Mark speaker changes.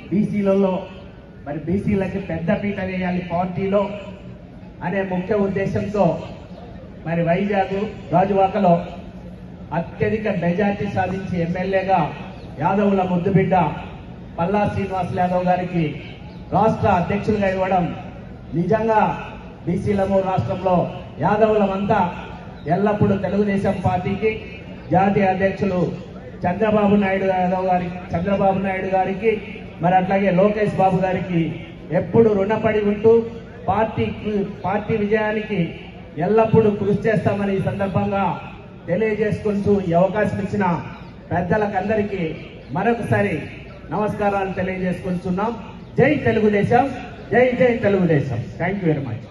Speaker 1: బీసీలలో మరి బీసీలకి పెద్ద పీట వేయాలి పార్టీలో అనే ముఖ్య ఉద్దేశంతో మరి వైజాగ్ గాజువాకలో అత్యధిక మెజార్టీ సాధించి ఎమ్మెల్యేగా యాదవుల ముద్దుబిడ్డ పల్లా శ్రీనివాస్ యాదవ్ గారికి రాష్ట్ర అధ్యక్షులుగా ఇవ్వడం నిజంగా బీసీలము రాష్ట్రంలో యాదవులమంతా ఎల్లప్పుడూ తెలుగుదేశం పార్టీకి జాతీయ అధ్యక్షులు చంద్రబాబు నాయుడు గారికి మరి అట్లాగే లోకేష్ బాబు గారికి ఎప్పుడు రుణపడి ఉంటూ పార్టీ విజయానికి ఎల్లప్పుడూ కృషి చేస్తామని ఈ సందర్భంగా తెలియజేసుకుంటూ ఈ అవకాశం ఇచ్చిన పెద్దలకందరికీ మరొకసారి నమస్కారాలు తెలియజేసుకుంటున్నాం. జై తెలుగుదేశం, జై జై Telugu Desam. Thank you very much.